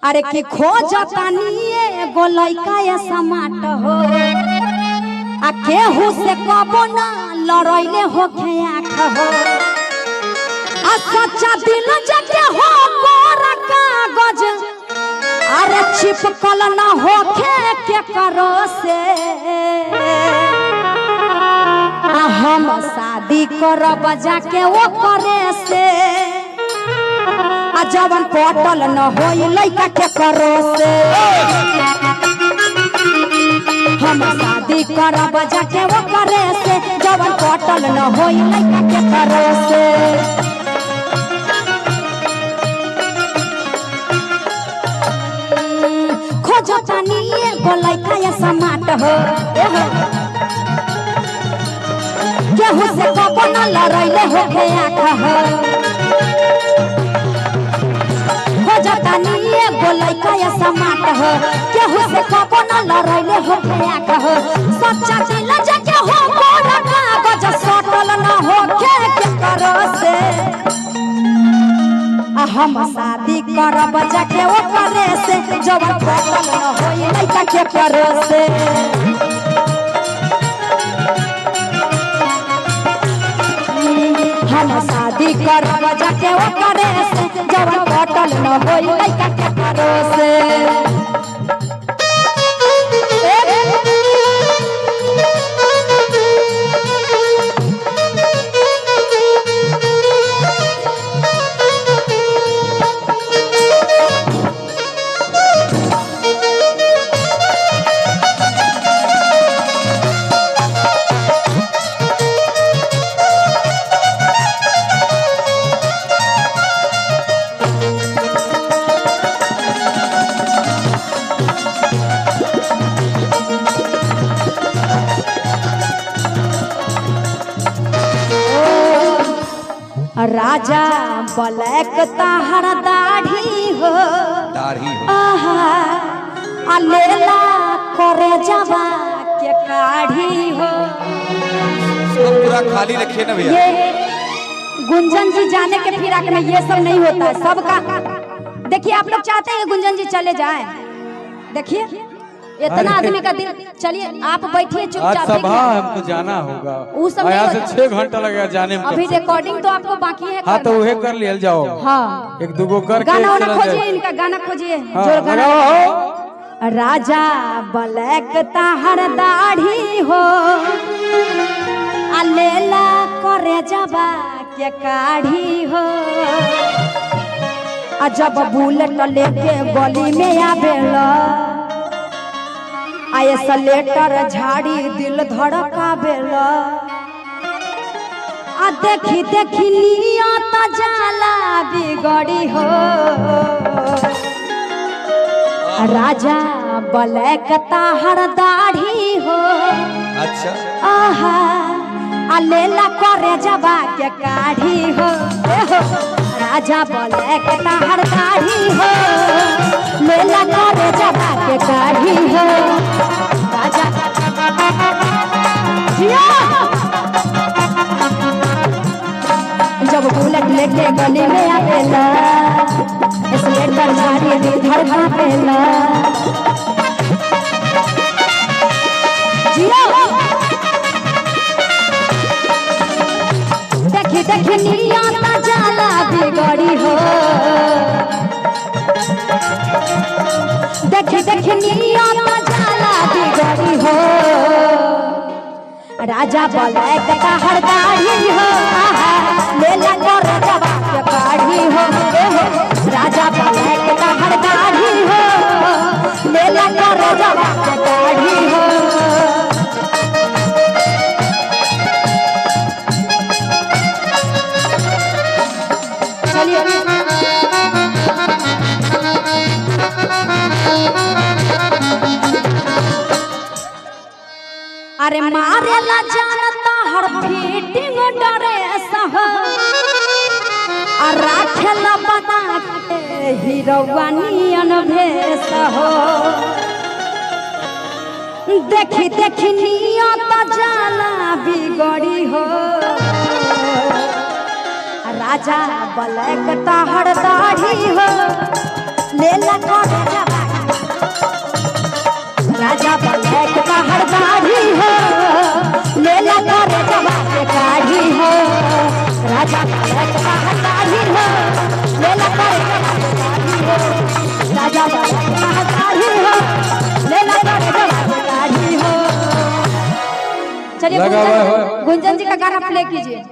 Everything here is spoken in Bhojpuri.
अरे की खोजतानी गोलैका या समाट हो आ केहू से कबो ना लड़ैले होखे आँख हो आ सच्चा दिल जके हो कोरा कागज अरे चिपकल ना होखे के करो से आ हम शादी करब जाके वो करे से आ जवन पटल न होई लइका के करो से हम शादी करब जाके वो करे से जवन पटल न होई लइका के करो से खोजतानी गोलैका या समाट हो केहू से कबो न लड़ैले होखे आँख हो खोजतानी गोलैका या समाट हो केहू से कबो न लड़ैले होखे आँख हो सच्चा दिल जके हो कोरा कागज सटल न होखे के करो से हम शादी करब जाके वो करे से जवन पटल न होई लइका के करो से हम शादी करब जाके वो करे से जवन पटल न होई लइका के करो से राजा ब्लैक ताहर दाढ़ी हो आ लेला करे जवा के काढ़ी हो पूरा खाली रखिए ना भैया। ये गुंजन जी जाने के फिराक में ये सब नहीं होता है सबका। देखिए आप लोग चाहते हैं गुंजन जी चले जाए, देखिए इतना आदमी का दिल। चलिए आप बैठिए चुपचाप। सभा हमको जाना होगा, उस समय यहाँ से 6 घंटा लगेगा जाने में। अभी रिकॉर्डिंग तो आपको बाकी है। हाँ तो वह कर लिया जाओ। हाँ एक दुगो कर गाना वाना खोजिए, इनका गाना खोजिए। जोर गाना हो। राजा ब्लैक ताहर दाढ़ी हो आ लेला करे जबा के काढ़ी हो आ जब बुलेट लेके गली में आवेला आए सलेटर झाड़ी दिल धड़कावेला आ देखी देखी नियत जाला बिगड़ी हो। राजा ब्लैक ताहर दाढ़ी हो अच्छा आहा आ लेला करे जबा के काढ़ी हो। राजा ब्लैक ताहर दाढ़ी हो लेला करे जबा के काढ़ी हो। राजा जब बुलेट लेके गली में आवेला स्लेटर झाड़ी दिल धड़कावेला देखी देखी नियत जाला बिगड़ी हो। देखी देखी नियत जाला बिगड़ी हो। राजा ब्लैक ताहर दाढ़ी हो लेला करे जबा के काढ़ी हो। राजा ब्लैक ताहर दाढ़ी हो लेला करे जबा के काढ़ी हो। चलिए अरे मारेला जानता हर फीटिंग डरे सह आ राखेला बना के हीरोवा नियन भेस हो। देखी देखी नियत जाला बिगड़ी हो। राजा ब्लैक ताहर दाढ़ी हो लेला करे जवानी राजा ब्लैक बाहर दाढ़ी हो लेला करे जवानी काढ़ी हो राजा ब्लैक बाहर दाढ़ी हो लेला करे जवानी काढ़ी हो राजा ब्लैक बाहर दाढ़ी हो लेला करे जवानी काढ़ी हो। चलिए लगा हुआ है। गुंजन जी का गाना प्ले कीजिए।